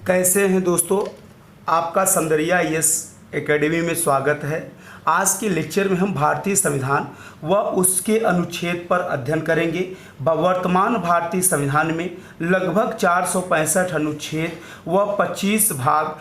कैसे हैं दोस्तों। आपका सौंदर्या आईएएस एकेडमी में स्वागत है। आज के लेक्चर में हम भारतीय संविधान व उसके अनुच्छेद पर अध्ययन करेंगे। वर्तमान भारतीय संविधान में लगभग 465 अनुच्छेद व 25 भाग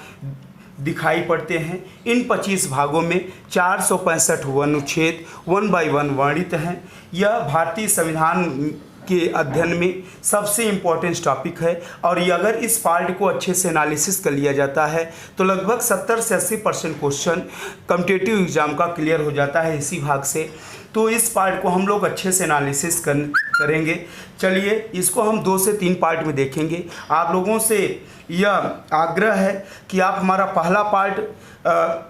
दिखाई पड़ते हैं। इन 25 भागों में 465 अनुच्छेद 1 बाय 1 वर्णित हैं। यह भारतीय संविधान के अध्ययन में सबसे इम्पोर्टेंट टॉपिक है और ये अगर इस पार्ट को अच्छे से एनालिसिस कर लिया जाता है तो लगभग 70 से 80% क्वेश्चन कॉम्पिटिटिव एग्जाम का क्लियर हो जाता है इसी भाग से। तो इस पार्ट को हम लोग अच्छे से एनालिसिस करेंगे। चलिए इसको हम 2 से 3 पार्ट में देखेंगे। आप लोगों से यह आग्रह है कि आप हमारा पहला पार्ट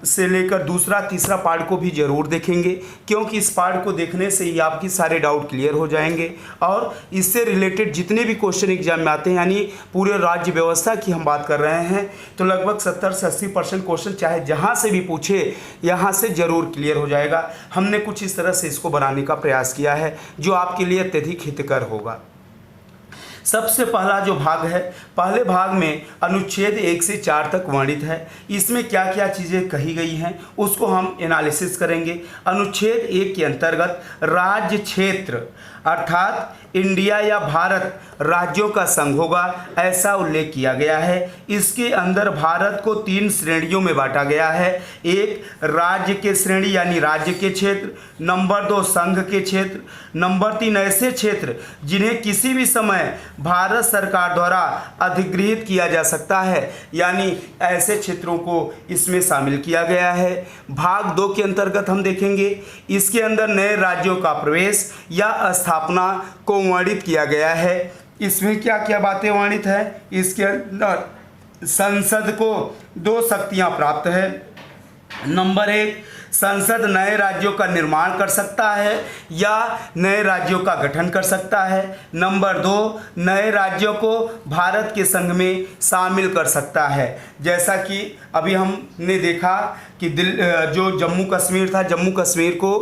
से लेकर दूसरा तीसरा पार्ट को भी ज़रूर देखेंगे, क्योंकि इस पार्ट को देखने से ही आपकी सारे डाउट क्लियर हो जाएंगे और इससे रिलेटेड जितने भी क्वेश्चन एग्जाम में आते हैं, यानी पूरे राज्य व्यवस्था की हम बात कर रहे हैं, तो लगभग 70 से 80% क्वेश्चन चाहे जहां से भी पूछे यहां से ज़रूर क्लियर हो जाएगा। हमने कुछ इस तरह से इसको बनाने का प्रयास किया है जो आपके लिए अत्यधिक हितकर होगा। सबसे पहला जो भाग है, पहले भाग में अनुच्छेद 1 से 4 तक वर्णित है। इसमें क्या क्या चीज़ें कही गई हैं उसको हम एनालिसिस करेंगे। अनुच्छेद 1 के अंतर्गत राज्य क्षेत्र अर्थात इंडिया या भारत राज्यों का संघ होगा, ऐसा उल्लेख किया गया है। इसके अंदर भारत को 3 श्रेणियों में बांटा गया है। एक राज्य के श्रेणी यानी राज्य के क्षेत्र, नंबर 2 संघ के क्षेत्र, नंबर 3 ऐसे क्षेत्र जिन्हें किसी भी समय भारत सरकार द्वारा अधिगृहित किया जा सकता है, यानी ऐसे क्षेत्रों को इसमें शामिल किया गया है। भाग 2 के अंतर्गत हम देखेंगे इसके अंदर नए राज्यों का प्रवेश या स्थापना को वर्णित किया गया है। इसमें क्या क्या बातें वर्णित है? इसके अंदर संसद को 2 शक्तियां प्राप्त है। नंबर 1, संसद नए राज्यों का निर्माण कर सकता है या नए राज्यों का गठन कर सकता है। नंबर 2, नए राज्यों को भारत के संघ में शामिल कर सकता है। जैसा कि अभी हमने देखा कि जो जम्मू कश्मीर था, जम्मू कश्मीर को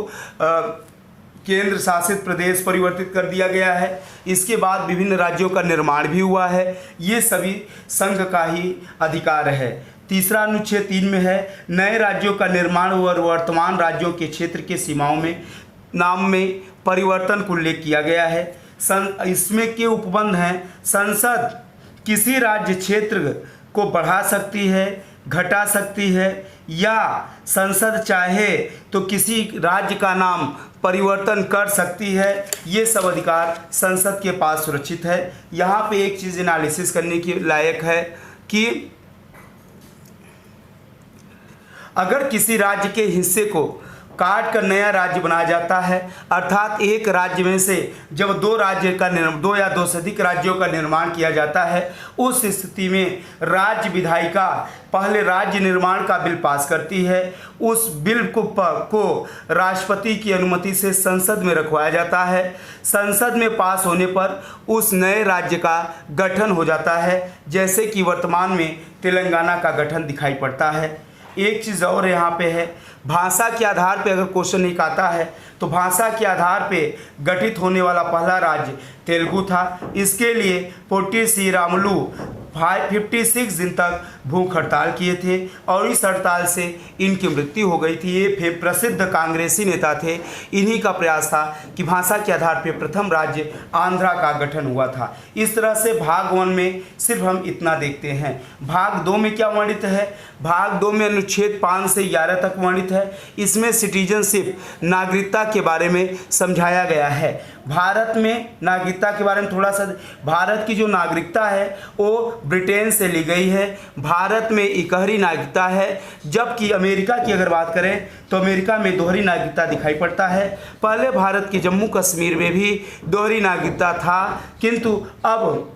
केंद्र शासित प्रदेश परिवर्तित कर दिया गया है। इसके बाद विभिन्न राज्यों का निर्माण भी हुआ है। ये सभी संघ का ही अधिकार है। तीसरा अनुच्छेद 3 में है नए राज्यों का निर्माण और वर्तमान राज्यों के क्षेत्र के सीमाओं में नाम में परिवर्तन को उल्लेख किया गया है। इसमें के उपबंध हैं, संसद किसी राज्य क्षेत्र को बढ़ा सकती है, घटा सकती है या संसद चाहे तो किसी राज्य का नाम परिवर्तन कर सकती है। ये सब अधिकार संसद के पास सुरक्षित है। यहाँ पे एक चीज़ एनालिसिस करने की लायक है कि अगर किसी राज्य के हिस्से को काट कर नया राज्य बनाया जाता है, अर्थात एक राज्य में से जब 2 या 2 से अधिक राज्यों का निर्माण किया जाता है, उस स्थिति में राज्य विधायिका पहले राज्य निर्माण का बिल पास करती है। उस बिल को राष्ट्रपति की अनुमति से संसद में रखवाया जाता है। संसद में पास होने पर उस नए राज्य का गठन हो जाता है, जैसे कि वर्तमान में तेलंगाना का गठन दिखाई पड़ता है। एक चीज़ और यहाँ पे है, भाषा के आधार पे अगर क्वेश्चन एक आता है तो भाषा के आधार पे गठित होने वाला पहला राज्य तेलुगु था। इसके लिए पोटी श्रीरामुलु 56 दिन तक भूख हड़ताल किए थे और इस हड़ताल से इनकी मृत्यु हो गई थी। ये प्रसिद्ध कांग्रेसी नेता थे। इन्हीं का प्रयास था कि भाषा के आधार पर प्रथम राज्य आंध्रा का गठन हुआ था। इस तरह से भाग 1 में सिर्फ हम इतना देखते हैं। भाग 2 में क्या वर्णित है? भाग 2 में अनुच्छेद 5 से 11 तक वर्णित है। इसमें सिटीजनशिप नागरिकता के बारे में समझाया गया है। भारत में नागरिकता के बारे में थोड़ा सा, भारत की जो नागरिकता है वो ब्रिटेन से ली गई है। भारत में इकहरी नागरिकता है, जबकि अमेरिका की अगर बात करें तो अमेरिका में दोहरी नागरिकता दिखाई पड़ता है। पहले भारत के जम्मू कश्मीर में भी दोहरी नागरिकता था, किंतु अब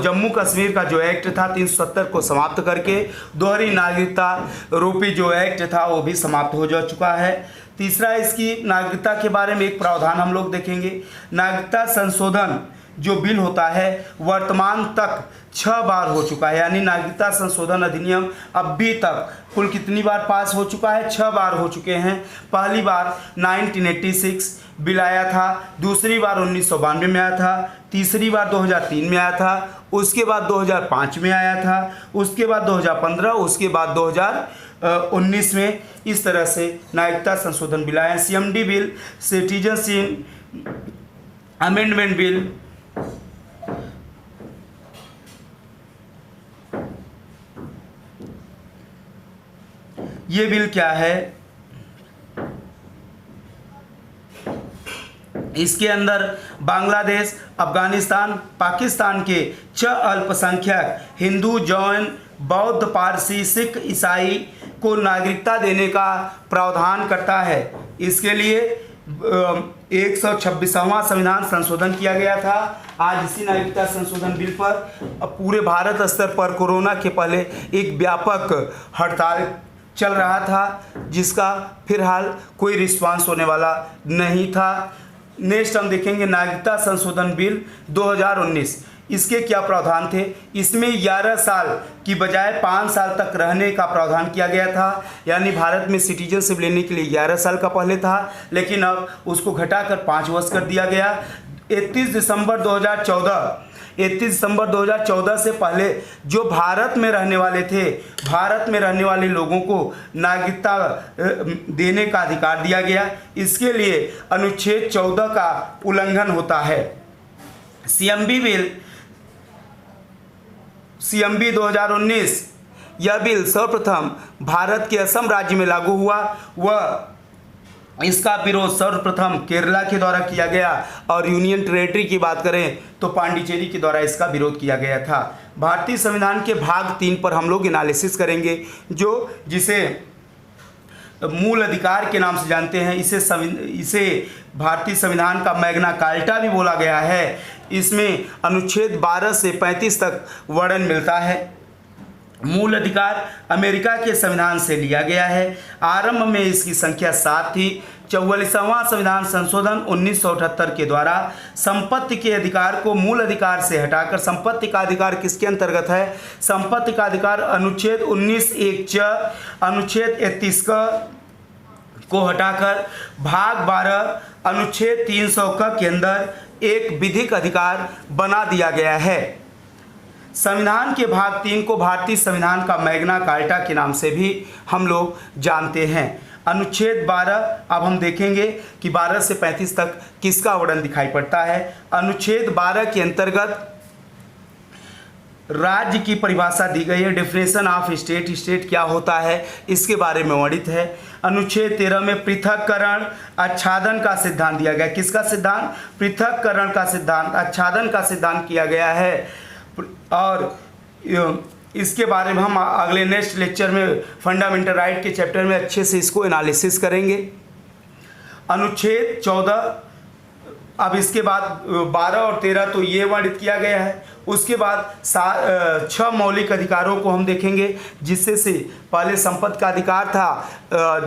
जम्मू कश्मीर का जो एक्ट था 370 को समाप्त करके दोहरी नागरिकता रूपी जो एक्ट था वो भी समाप्त हो जा चुका है। तीसरा, इसकी नागरिकता के बारे में एक प्रावधान हम लोग देखेंगे। नागरिकता संशोधन जो बिल होता है वर्तमान तक 6 बार हो चुका है, यानी नागरिकता संशोधन अधिनियम अभी तक कुल कितनी बार पास हो चुका है? 6 बार हो चुके हैं। पहली बार 1986 बिल आया था, दूसरी बार 1992 में आया था, तीसरी बार 2003 में आया था, उसके बाद 2005 में आया था, उसके बाद 2015, उसके बाद 2019 में। इस तरह से नागरिकता संशोधन बिल आए। CMD bill, citizenship amendment bill, ये बिल क्या है? इसके अंदर बांग्लादेश, अफगानिस्तान, पाकिस्तान के 6 अल्पसंख्यक हिंदू, जैन, बौद्ध, पारसी, सिख, ईसाई को नागरिकता देने का प्रावधान करता है। इसके लिए 126वां संविधान संशोधन किया गया था। आज इसी नागरिकता संशोधन बिल पर पूरे भारत स्तर पर कोरोना के पहले एक व्यापक हड़ताल चल रहा था, जिसका फिलहाल कोई रिस्पांस होने वाला नहीं था। नेक्स्ट हम देखेंगे नागरिकता संशोधन बिल 2019। इसके क्या प्रावधान थे? इसमें 11 साल की बजाय 5 साल तक रहने का प्रावधान किया गया था, यानी भारत में सिटीजनशिप लेने के लिए 11 साल का पहले था, लेकिन अब उसको घटाकर 5 वर्ष कर दिया गया। 31 दिसंबर 2014 से पहले जो भारत में रहने वाले थे, भारत में रहने वाले लोगों को नागरिकता देने का अधिकार दिया गया। इसके लिए अनुच्छेद 14 का उल्लंघन होता है। CMB 2019, यह बिल सर्वप्रथम भारत के असम राज्य में लागू हुआ। वह इसका विरोध सर्वप्रथम केरला के द्वारा किया गया, और यूनियन टेरेटरी की बात करें तो पांडिचेरी के द्वारा इसका विरोध किया गया था। भारतीय संविधान के भाग 3 पर हम लोग एनालिसिस करेंगे, जिसे मूल अधिकार के नाम से जानते हैं। इसे भारतीय संविधान का मैग्ना कार्टा भी बोला गया है। इसमें अनुच्छेद 12 से 35 तक वर्णन मिलता है। मूल अधिकार अमेरिका के संविधान से लिया गया है। आरंभ में इसकी संख्या 7 थी। 44वां संविधान संशोधन 1978 के द्वारा संपत्ति के अधिकार को मूल अधिकार से हटाकर, संपत्ति का अधिकार किसके अंतर्गत है? संपत्ति का अधिकार अनुच्छेद 19(1) अनुच्छेद 31 को हटाकर भाग 12 अनुच्छेद 300 के अंदर एक विधिक अधिकार बना दिया गया है। संविधान के भाग 3 को भारतीय संविधान का मैग्ना कार्टा के नाम से भी हम लोग जानते हैं। अनुच्छेद 12, अब हम देखेंगे कि 12 से 35 तक किसका वर्णन दिखाई पड़ता है। अनुच्छेद 12 के अंतर्गत राज्य की परिभाषा दी गई है। डेफिनेशन ऑफ स्टेट, स्टेट क्या होता है इसके बारे में वर्णित है। अनुच्छेद 13 में पृथक्करण आच्छादन का सिद्धांत दिया गया। किसका सिद्धांत? पृथक्करण का सिद्धांत, आच्छादन का सिद्धांत किया गया है। और इसके बारे में हम अगले नेक्स्ट लेक्चर में फंडामेंटल राइट के चैप्टर में अच्छे से इसको एनालिसिस करेंगे। अनुच्छेद 14, अब इसके बाद 12 और 13 तो ये वर्णित किया गया है। उसके बाद 6 मौलिक अधिकारों को हम देखेंगे, जिससे से पहले संपत्ति का अधिकार था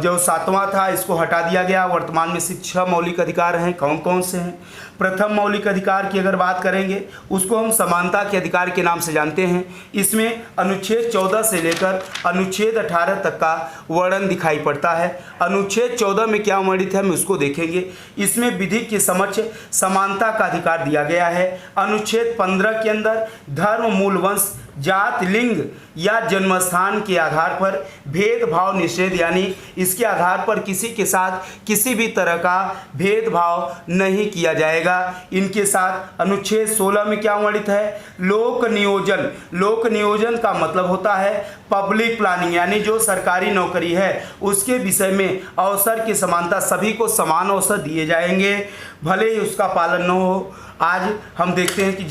जो 7वां था, इसको हटा दिया गया। वर्तमान में सिर्फ 6 मौलिक अधिकार हैं। कौन कौन से हैं? प्रथम मौलिक अधिकार की अगर बात करेंगे, उसको हम समानता के अधिकार के नाम से जानते हैं। इसमें अनुच्छेद 14 से लेकर अनुच्छेद 18 तक का वर्णन दिखाई पड़ता है। अनुच्छेद 14 में क्या वर्णित है हम उसको देखेंगे। इसमें विधि के समक्ष समानता का अधिकार दिया गया है। अनुच्छेद 15 के अंदर धर्म, मूल वंश, जात, लिंग या जन्मस्थान के आधार पर भेदभाव निषेध, यानी इसके आधार पर किसी के साथ किसी भी तरह का भेदभाव नहीं किया जाएगा। इनके साथ अनुच्छेद 16 में क्या वर्णित है? लोक नियोजन। लोक नियोजन का मतलब होता है पब्लिक प्लानिंग, यानी जो सरकारी नौकरी है उसके विषय में अवसर की समानता, सभी को समान अवसर दिए जाएंगे, भले ही उसका पालन न हो। आज हम देखते हैं कि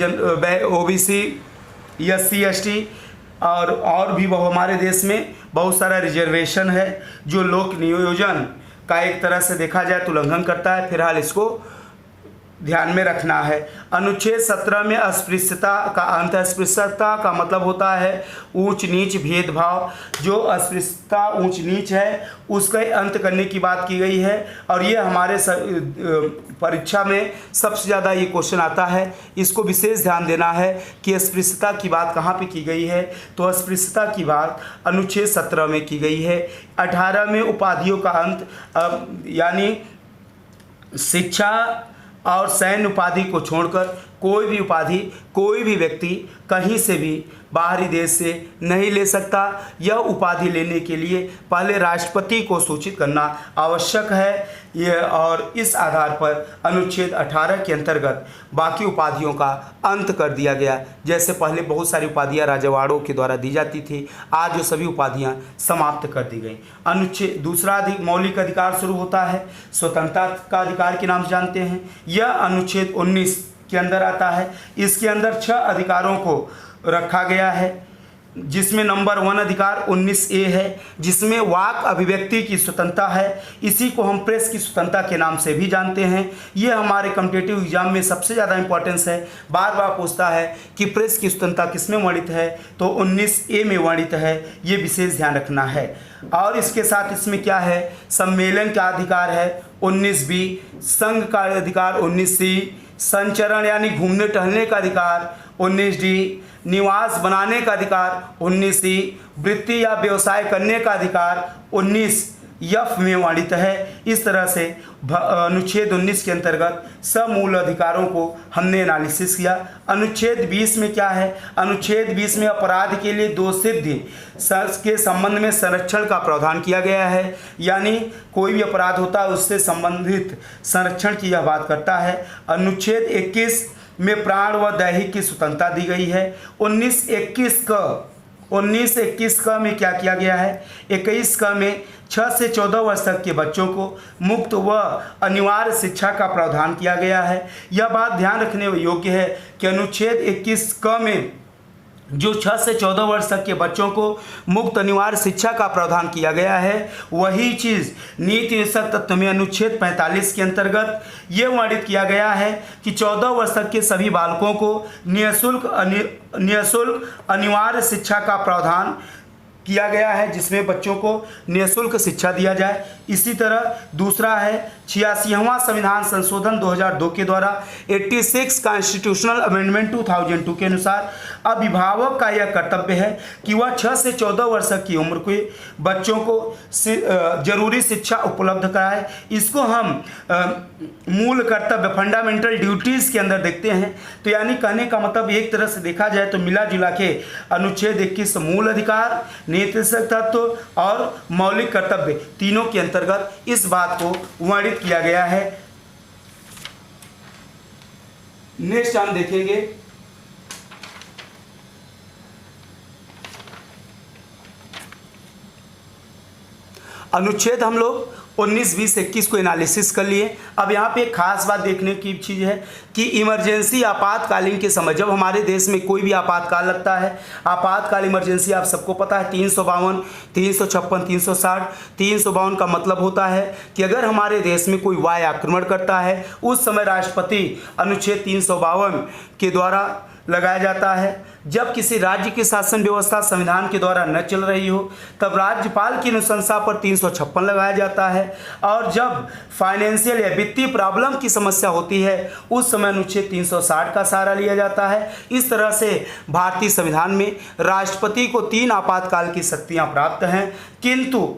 OBC, SC, ST और भी वो हमारे देश में बहुत सारा रिजर्वेशन है, जो लोक नियोजन का एक तरह से देखा जाए तो उल्लंघन करता है। फिलहाल इसको ध्यान में रखना है। अनुच्छेद 17 में अस्पृश्यता का अंत। अस्पृश्यता का मतलब होता है ऊंच नीच भेदभाव। जो अस्पृश्यता ऊंच नीच है उसका अंत करने की बात की गई है। और ये हमारे परीक्षा में सबसे ज़्यादा ये क्वेश्चन आता है। इसको विशेष ध्यान देना है कि अस्पृश्यता की बात कहाँ पे की गई है, तो अस्पृश्यता की बात अनुच्छेद 17 में की गई है। 18 में उपाधियों का अंत, यानी शिक्षा और सैन्य उपाधि को छोड़कर कोई भी उपाधि कोई भी व्यक्ति कहीं से भी बाहरी देश से नहीं ले सकता। यह उपाधि लेने के लिए पहले राष्ट्रपति को सूचित करना आवश्यक है। यह और इस आधार पर अनुच्छेद 18 के अंतर्गत बाकी उपाधियों का अंत कर दिया गया। जैसे पहले बहुत सारी उपाधियां राजवाड़ों के द्वारा दी जाती थी, आज जो सभी उपाधियां समाप्त कर दी गई। अनुच्छेद दूसरा मौलिक अधिकार शुरू होता है, स्वतंत्रता का अधिकार के नाम से जानते हैं। यह अनुच्छेद 19 के अंदर आता है। इसके अंदर 6 अधिकारों को रखा गया है, जिसमें नंबर 1 अधिकार 19A है, जिसमें वाक अभिव्यक्ति की स्वतंत्रता है। इसी को हम प्रेस की स्वतंत्रता के नाम से भी जानते हैं। ये हमारे कॉम्पिटिटिव एग्जाम में सबसे ज़्यादा इंपॉर्टेंस है। बार बार पूछता है कि प्रेस की स्वतंत्रता किसमें वर्णित है, तो 19A में वर्णित है। ये विशेष ध्यान रखना है। और इसके साथ इसमें क्या है, सम्मेलन का अधिकार है 19B, संघ का अधिकार 19C, संचरण यानी घूमने टहलने का अधिकार 19D, निवास बनाने का अधिकार 19C, वृत्ति या व्यवसाय करने का अधिकार 19F में वर्णित है। इस तरह से अनुच्छेद 19 के अंतर्गत सब मूल अधिकारों को हमने एनालिसिस किया। अनुच्छेद 20 में क्या है, अनुच्छेद 20 में अपराध के लिए दोषसिद्धि के संबंध में संरक्षण का प्रावधान किया गया है। यानी कोई भी अपराध होता है उससे संबंधित संरक्षण की यह बात करता है। अनुच्छेद 21 में प्राण व दैहिक की स्वतंत्रता दी गई है। 19-21 क में क्या किया गया है, 21 क में 6 से 14 वर्ष तक के बच्चों को मुक्त व अनिवार्य शिक्षा का प्रावधान किया गया है। यह बात ध्यान रखने योग्य है कि अनुच्छेद 21 क में जो 6 से 14 वर्ष तक के बच्चों को मुक्त अनिवार्य शिक्षा का प्रावधान किया गया है, वही चीज़ नीति निषेध तत्व में अनुच्छेद 45 के अंतर्गत ये वर्णित किया गया है कि 14 वर्ष तक के सभी बालकों को निःशुल्क अनिवार्य शिक्षा का प्रावधान किया गया है, जिसमें बच्चों को निःशुल्क शिक्षा दिया जाए। इसी तरह दूसरा है 86वां संविधान संशोधन 2002 के द्वारा 86 कॉन्स्टिट्यूशनल अमेंडमेंट 2002 के अनुसार अभिभावक का यह कर्तव्य है कि वह 6 से 14 वर्ष की उम्र के बच्चों को जरूरी शिक्षा उपलब्ध कराए। इसको हम मूल कर्तव्य फंडामेंटल ड्यूटीज़ के अंदर देखते हैं। तो यानी कहने का मतलब एक तरह से देखा जाए तो मिला जुला के अनुच्छेद 21 मूल अधिकार, नीति तत्व और मौलिक कर्तव्य तीनों के अंतर्गत इस बात को वर्णित किया गया है। नेक्स्ट हम देखेंगे अनुच्छेद हम लोग 19, 20, 21 को एनालिसिस कर लिए। अब यहाँ पे एक खास बात देखने की चीज़ है कि इमरजेंसी आपातकालीन के समय जब हमारे देश में कोई भी आपातकाल लगता है, आपातकाल इमरजेंसी आप सबको पता है 352, 356, 360। 352 का मतलब होता है कि अगर हमारे देश में कोई वायु आक्रमण करता है उस समय राष्ट्रपति अनुच्छेद 352 के द्वारा लगाया जाता है। जब किसी राज्य की शासन व्यवस्था संविधान के द्वारा न चल रही हो तब राज्यपाल की अनुशंसा पर 356 लगाया जाता है। और जब फाइनेंशियल या वित्तीय प्रॉब्लम की समस्या होती है उस समय अनुच्छेद 360 का सहारा लिया जाता है। इस तरह से भारतीय संविधान में राष्ट्रपति को 3 आपातकाल की शक्तियाँ प्राप्त हैं, किंतु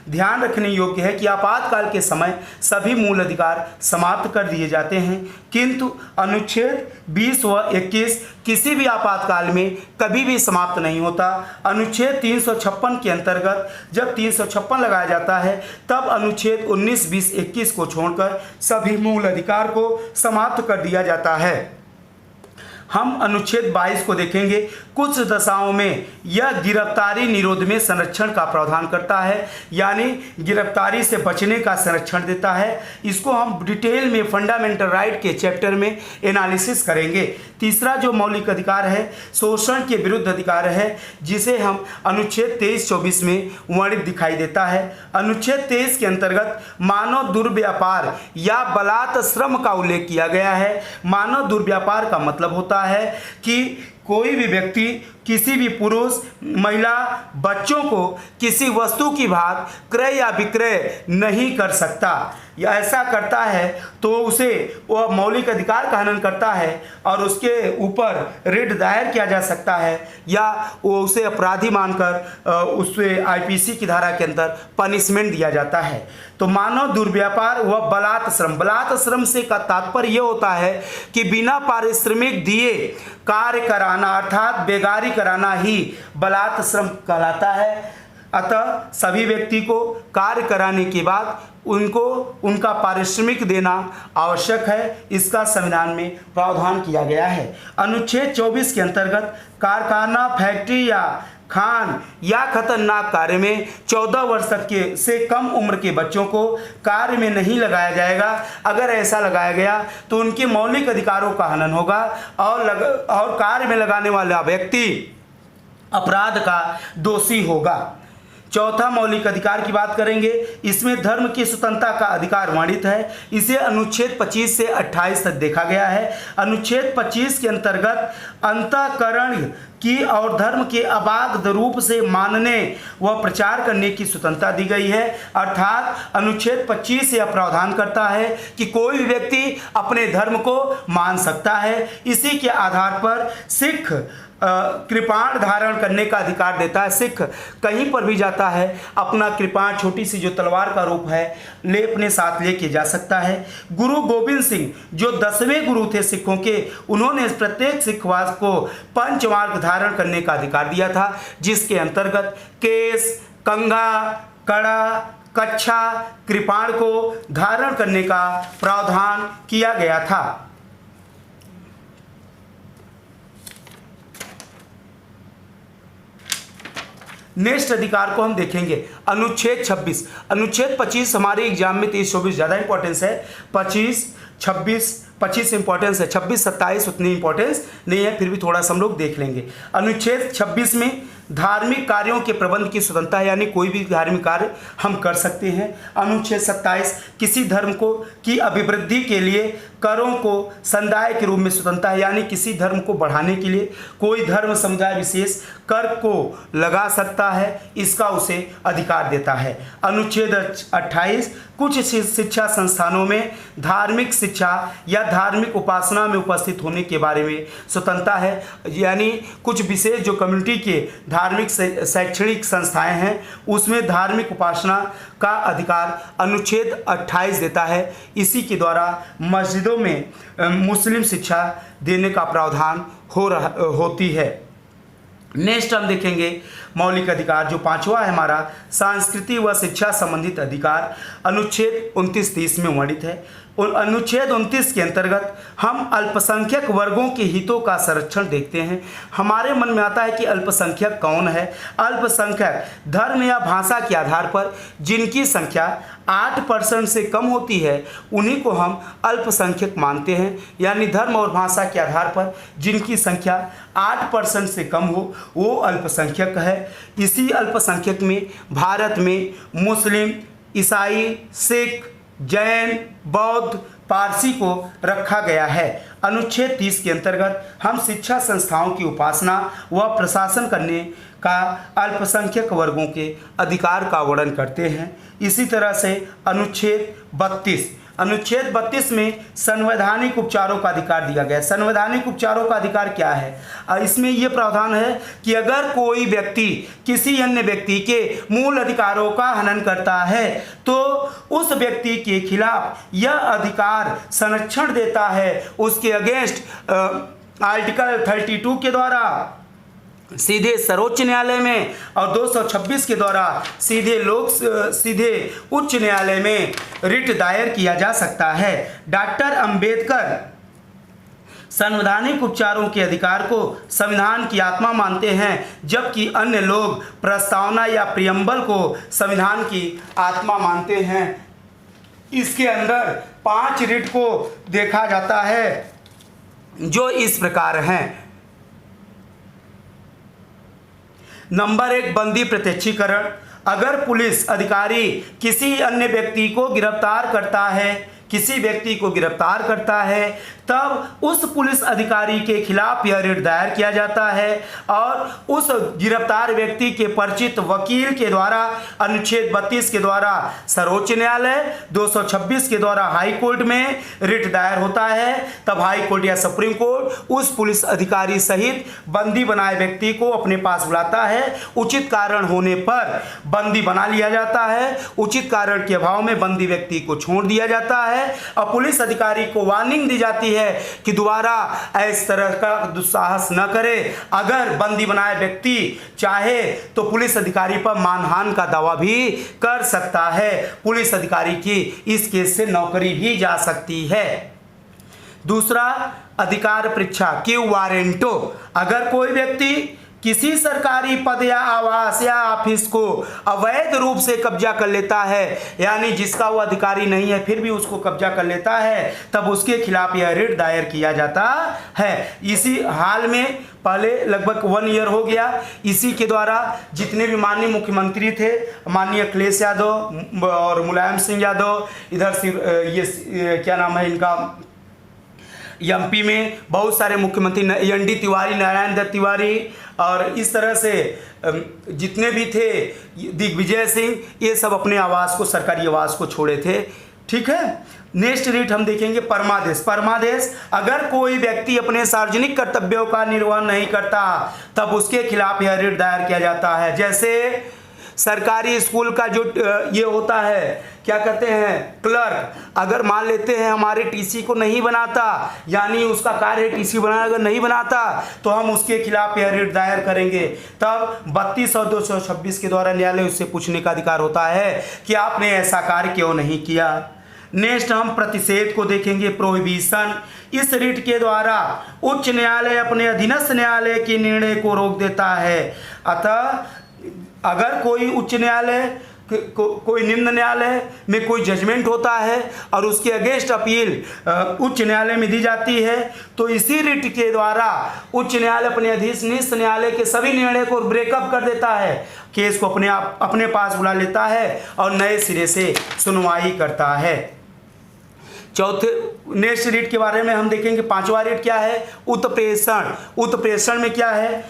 ध्यान रखने योग्य है कि आपातकाल के समय सभी मूल अधिकार समाप्त कर दिए जाते हैं, किंतु अनुच्छेद 20 व 21 किसी भी आपातकाल में कभी भी समाप्त नहीं होता। अनुच्छेद 356 के अंतर्गत जब 356 लगाया जाता है तब अनुच्छेद 19, 20, 21 को छोड़कर सभी मूल अधिकार को समाप्त कर दिया जाता है। हम अनुच्छेद 22 को देखेंगे। कुछ दशाओं में यह गिरफ्तारी निरोध में संरक्षण का प्रावधान करता है, यानी गिरफ्तारी से बचने का संरक्षण देता है। इसको हम डिटेल में फंडामेंटल राइट के चैप्टर में एनालिसिस करेंगे। तीसरा जो मौलिक अधिकार है शोषण के विरुद्ध अधिकार है, जिसे हम अनुच्छेद 23-24 में वर्णित दिखाई देता है। अनुच्छेद 23 के अंतर्गत मानव दुर्व्यापार या बलात् श्रम का उल्लेख किया गया है। मानव दुर्व्यापार का मतलब होता है कि कोई भी व्यक्ति किसी भी पुरुष, महिला, बच्चों को किसी वस्तु की भाग क्रय या विक्रय नहीं कर सकता, या ऐसा करता है तो उसे वह मौलिक अधिकार का हनन करता है और उसके ऊपर रिट दायर किया जा सकता है, या वो उसे अपराधी मानकर उससे आईपीसी की धारा के अंदर पनिशमेंट दिया जाता है। तो मानव दुर्व्यापार व बलात् श्रम, बलात् श्रम से का तात्पर्य यह होता है कि बिना पारिश्रमिक दिए कार्य कराना अर्थात बेगारी कराना ही बलात् श्रम कहलाता है। अतः सभी व्यक्ति को कार्य कराने के बाद उनको उनका पारिश्रमिक देना आवश्यक है, इसका संविधान में प्रावधान किया गया है। अनुच्छेद 24 के अंतर्गत कारखाना, फैक्ट्री या खान या खतरनाक कार्य में 14 वर्ष तक के से कम उम्र के बच्चों को कार्य में नहीं लगाया जाएगा। अगर ऐसा लगाया गया तो उनके मौलिक अधिकारों का हनन होगा और कार्य में लगाने वाला व्यक्ति अपराध का दोषी होगा। चौथा मौलिक अधिकार की बात करेंगे। इसमें धर्म की स्वतंत्रता का अधिकार वर्णित है। इसे अनुच्छेद 25 से 28 तक देखा गया है। अनुच्छेद 25 के अंतर्गत अंतःकरण की और धर्म के अबाध रूप से मानने व प्रचार करने की स्वतंत्रता दी गई है। अर्थात अनुच्छेद 25 यह प्रावधान करता है कि कोई भी व्यक्ति अपने धर्म को मान सकता है। इसी के आधार पर सिख कृपाण धारण करने का अधिकार देता है। सिख कहीं पर भी जाता है अपना कृपाण, छोटी सी जो तलवार का रूप है, अपने साथ लेके जा सकता है। गुरु गोविंद सिंह जो 10वें गुरु थे सिखों के, उन्होंने प्रत्येक सिखवास को पंचमार्ग धारण करने का अधिकार दिया था, जिसके अंतर्गत केस, कंघा, कड़ा, कच्छा, कृपाण को धारण करने का प्रावधान किया गया था। नेक्स्ट अधिकार को हम देखेंगे अनुच्छेद 26। अनुच्छेद 25 हमारे एग्जाम में 23-24 ज़्यादा इंपॉर्टेंस है। 25 इंपॉर्टेंस है, 26-27 उतनी इंपॉर्टेंस नहीं है, फिर भी थोड़ा सा हम लोग देख लेंगे। अनुच्छेद 26 में धार्मिक कार्यों के प्रबंध की स्वतंत्रता, यानी कोई भी धार्मिक कार्य हम कर सकते हैं। अनुच्छेद 27 किसी धर्म को की अभिवृद्धि के लिए करों को संदाय के रूप में स्वतंत्रता है, यानी किसी धर्म को बढ़ाने के लिए कोई धर्म समुदाय विशेष कर को लगा सकता है, इसका उसे अधिकार देता है। अनुच्छेद 28 कुछ शिक्षा संस्थानों में धार्मिक शिक्षा या धार्मिक उपासना में उपस्थित होने के बारे में स्वतंत्रता है, यानी कुछ विशेष जो कम्युनिटी के धार्मिक शैक्षणिक संस्थाएं हैं उसमें धार्मिक उपासना का अधिकार अनुच्छेद 28 देता है। इसी के द्वारा मस्जिदों में मुस्लिम शिक्षा देने का प्रावधान होती है। नेक्स्ट हम देखेंगे मौलिक अधिकार जो पांचवा है हमारा, सांस्कृतिक व शिक्षा संबंधित अधिकार, अनुच्छेद 29-30 में वर्णित है। और अनुच्छेद 29 के अंतर्गत हम अल्पसंख्यक वर्गों के हितों का संरक्षण देखते हैं। हमारे मन में आता है कि अल्पसंख्यक कौन है। अल्पसंख्यक धर्म या भाषा के आधार पर जिनकी संख्या 8% से कम होती है उन्हीं को हम अल्पसंख्यक मानते हैं, यानी धर्म और भाषा के आधार पर जिनकी संख्या 8% से कम हो वो अल्पसंख्यक है। इसी अल्पसंख्यक में भारत में मुस्लिम, ईसाई, सिख, जैन, बौद्ध, पारसी को रखा गया है। अनुच्छेद 30 के अंतर्गत हम शिक्षा संस्थाओं की उपासना व प्रशासन करने का अल्पसंख्यक वर्गों के अधिकार का वर्णन करते हैं। इसी तरह से अनुच्छेद 32 में संवैधानिक उपचारों का अधिकार दिया गया है। संवैधानिक उपचारों का अधिकार क्या है? इसमें यह प्रावधान है कि अगर कोई व्यक्ति किसी अन्य व्यक्ति के मूल अधिकारों का हनन करता है तो उस व्यक्ति के खिलाफ यह अधिकार संरक्षण देता है। उसके अगेंस्ट आर्टिकल 32 के द्वारा सीधे सर्वोच्च न्यायालय में और 226 के द्वारा सीधे उच्च न्यायालय में रिट दायर किया जा सकता है। डॉक्टर अंबेडकर संवैधानिक उपचारों के अधिकार को संविधान की आत्मा मानते हैं, जबकि अन्य लोग प्रस्तावना या प्रियम्बल को संविधान की आत्मा मानते हैं। इसके अंदर 5 रिट को देखा जाता है जो इस प्रकार हैं। नंबर 1, बंदी प्रत्यक्षीकरण। अगर पुलिस अधिकारी किसी अन्य व्यक्ति को गिरफ्तार करता है तब उस पुलिस अधिकारी के खिलाफ यह रिट दायर किया जाता है और उस गिरफ्तार व्यक्ति के परिचित वकील के द्वारा अनुच्छेद 32 के द्वारा सर्वोच्च न्यायालय, 226 के द्वारा हाई कोर्ट में रिट दायर होता है। तब हाई कोर्ट या सुप्रीम कोर्ट उस पुलिस अधिकारी सहित बंदी बनाए व्यक्ति को अपने पास बुलाता है। उचित कारण होने पर बंदी बना लिया जाता है, उचित कारण के अभाव में बंदी व्यक्ति को छोड़ दिया जाता है और पुलिस अधिकारी को वार्निंग दी जाती है कि दोबारा इस तरह का दुस्साहस न करे। अगर बंदी बनाए व्यक्ति चाहे तो पुलिस अधिकारी पर मानहानि का दावा भी कर सकता है। पुलिस अधिकारी की इस केस से नौकरी भी जा सकती है। दूसरा, अधिकार परीक्षा क्यू वारंटो। अगर कोई व्यक्ति किसी सरकारी पद या आवास या ऑफिस को अवैध रूप से कब्जा कर लेता है, यानी जिसका वो अधिकारी नहीं है फिर भी उसको कब्जा कर लेता है, तब उसके खिलाफ यह रिट दायर किया जाता है। इसी हाल में पहले लगभग 1 ईयर हो गया, इसी के द्वारा जितने भी माननीय मुख्यमंत्री थे, माननीय अखिलेश यादव और मुलायम सिंह यादव, इधर ये क्या नाम है इनका, एमपी में बहुत सारे मुख्यमंत्री एन डी तिवारी, नारायण दत्त तिवारी और इस तरह से जितने भी थे, दिग्विजय सिंह, ये सब अपने आवास को, सरकारी आवास को छोड़े थे। ठीक है। नेक्स्ट रिट हम देखेंगे परमादेश। परमादेश, अगर कोई व्यक्ति अपने सार्वजनिक कर्तव्यों का निर्वहन नहीं करता तब उसके खिलाफ यह रिट दायर किया जाता है। जैसे सरकारी स्कूल का जो ये होता है, क्या कहते हैं, क्लर्क, अगर मान लेते हैं हमारे टीसी को नहीं बनाता, यानी उसका कार्य है टीसी बनाना, अगर नहीं बनाता तो हम उसके खिलाफ यह रिट दायर करेंगे। तब 32 और 226 के द्वारा न्यायालय उससे पूछने का अधिकार होता है कि आपने ऐसा कार्य क्यों नहीं किया। नेक्स्ट हम प्रतिषेध को देखेंगे, प्रोहिबिशन। इस रिट के द्वारा उच्च न्यायालय अपने अधीनस्थ न्यायालय के निर्णय को रोक देता है। अतः अगर कोई उच्च न्यायालय कोई निम्न न्यायालय में कोई जजमेंट होता है और उसके अगेंस्ट अपील उच्च न्यायालय में दी जाती है, तो इसी रिट के द्वारा उच्च न्यायालय अपने अधीनस्थ न्यायालय के सभी निर्णय को ब्रेकअप कर देता है, केस को अपने पास बुला लेता है और नए सिरे से सुनवाई करता है। चौथे नेक्स्ट रिट के बारे में हम देखेंगे। 5वां रिट क्या है, उत्प्रेषण। उत्प्रेषण में क्या है,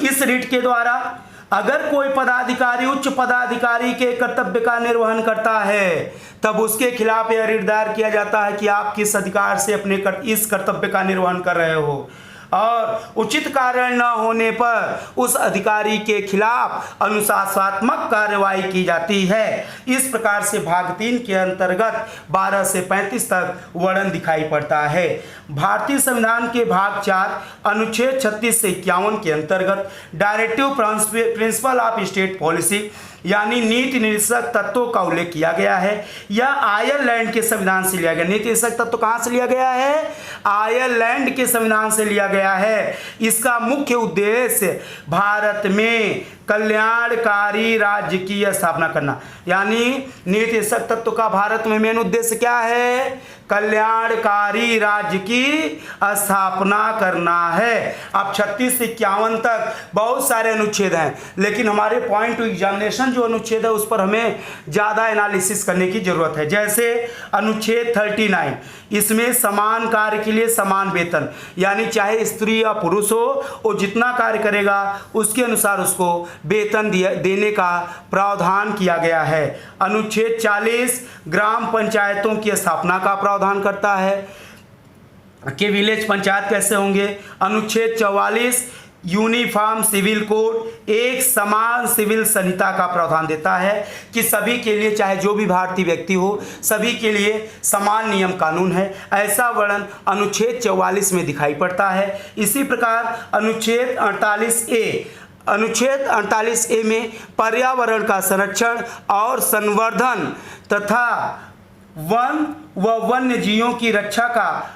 इस रिट के द्वारा अगर कोई पदाधिकारी उच्च पदाधिकारी के कर्तव्य का निर्वहन करता है तब उसके खिलाफ यह रिट दायर किया जाता है कि आप किस अधिकार से अपने इस कर्तव्य का निर्वहन कर रहे हो, और उचित कारण न होने पर उस अधिकारी के खिलाफ अनुशासनात्मक कार्रवाई की जाती है। इस प्रकार से भाग 3 के अंतर्गत 12 से 35 तक वर्णन दिखाई पड़ता है। भारतीय संविधान के भाग 4 अनुच्छेद 36 से 51 के अंतर्गत directive principle of state policy यानी नीति निर्देशक तत्वों का उल्लेख किया गया है। यह आयरलैंड के संविधान से लिया गया। नीति निर्देशक तत्व कहाँ से लिया गया है, आयरलैंड के संविधान से लिया गया है। इसका मुख्य उद्देश्य भारत में कल्याणकारी राज्य की स्थापना करना, यानी नीति निर्देशक तत्व का भारत में मेन उद्देश्य क्या है, कल्याणकारी राज्य की स्थापना करना है। अब 36 से 51 तक बहुत सारे अनुच्छेद हैं, लेकिन हमारे पॉइंट टू एग्जामिनेशन जो अनुच्छेद है उस पर हमें ज़्यादा एनालिसिस करने की ज़रूरत है। जैसे अनुच्छेद 39, इसमें समान कार्य के लिए समान वेतन, यानी चाहे स्त्री या पुरुष हो, वो जितना कार्य करेगा उसके अनुसार उसको वेतन देने का प्रावधान किया गया है। अनुच्छेद 40 ग्राम पंचायतों की स्थापना का प्रावधान करता है कि विलेज पंचायत कैसे होंगे। अनुच्छेद 44 यूनिफॉर्म सिविल कोड, एक समान सिविल संहिता का प्रावधान देता है कि सभी के लिए, चाहे जो भी भारतीय व्यक्ति हो, सभी के लिए समान नियम कानून है। ऐसा वर्णन अनुच्छेद 44 में दिखाई पड़ता है। इसी प्रकार अनुच्छेद 48A में पर्यावरण का संरक्षण और संवर्धन तथा वन व वन्य जीवों की रक्षा का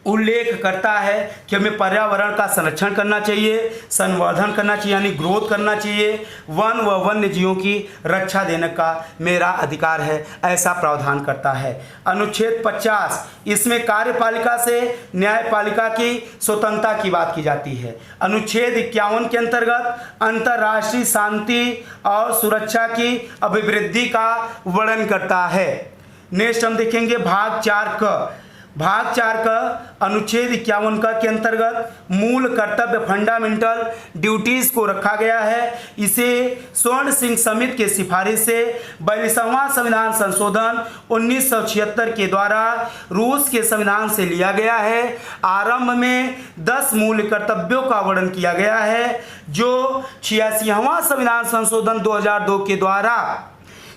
उल्लेख करता है कि हमें पर्यावरण का संरक्षण करना चाहिए, संवर्धन करना चाहिए यानी ग्रोथ करना चाहिए, वन व वन्य जीवों की रक्षा देने का मेरा अधिकार है, ऐसा प्रावधान करता है। अनुच्छेद 50 इसमें कार्यपालिका से न्यायपालिका की स्वतंत्रता की बात की जाती है। अनुच्छेद 51 के अंतर्गत अंतर्राष्ट्रीय शांति और सुरक्षा की अभिवृद्धि का वर्णन करता है। नेक्स्ट हम देखेंगे भाग 4 क। भाग 4 का अनुच्छेद 51 का के अंतर्गत मूल कर्तव्य फंडामेंटल ड्यूटीज को रखा गया है। इसे स्वर्ण सिंह समिति के सिफारिश से 42वां संविधान संशोधन 1976 के द्वारा रूस के संविधान से लिया गया है। आरंभ में 10 मूल कर्तव्यों का वर्णन किया गया है, जो 86वां संविधान संशोधन 2002 के द्वारा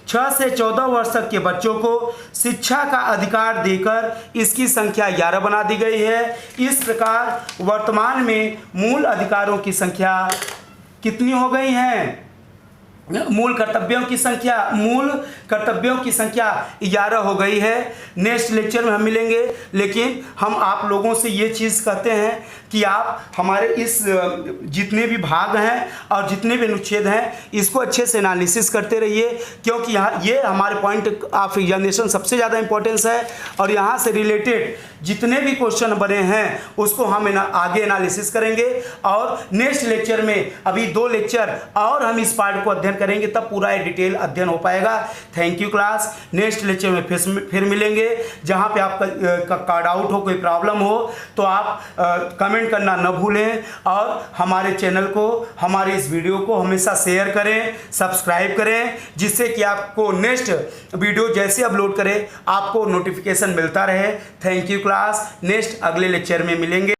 6 से 14 वर्ष तक के बच्चों को शिक्षा का अधिकार देकर इसकी संख्या 11 बना दी गई है। इस प्रकार वर्तमान में मूल अधिकारों की संख्या कितनी हो गई है? मूल कर्तव्यों की संख्या 11 हो गई है। नेक्स्ट लेक्चर में हम मिलेंगे, लेकिन हम आप लोगों से ये चीज़ कहते हैं कि आप हमारे इस जितने भी भाग हैं और जितने भी अनुच्छेद हैं इसको अच्छे से एनालिसिस करते रहिए, क्योंकि यहाँ ये हमारे पॉइंट ऑफ एग्जामिनेशन सबसे ज़्यादा इंपॉर्टेंस है और यहाँ से रिलेटेड जितने भी क्वेश्चन बने हैं उसको हम आगे एनालिसिस करेंगे। और नेक्स्ट लेक्चर में अभी 2 लेक्चर और हम इस पार्ट को अध्ययन करेंगे, तब पूरा ये डिटेल अध्ययन हो पाएगा। Thank you class. Next lecture में फिर मिलेंगे। जहाँ पे आपका डाउट हो, कोई प्रॉब्लम हो तो आप कमेंट करना न भूलें और हमारे चैनल को, हमारे इस वीडियो को हमेशा शेयर करें, सब्सक्राइब करें, जिससे कि आपको नेक्स्ट वीडियो जैसे अपलोड करें आपको नोटिफिकेशन मिलता रहे। Thank you class. नेक्स्ट अगले लेक्चर में मिलेंगे।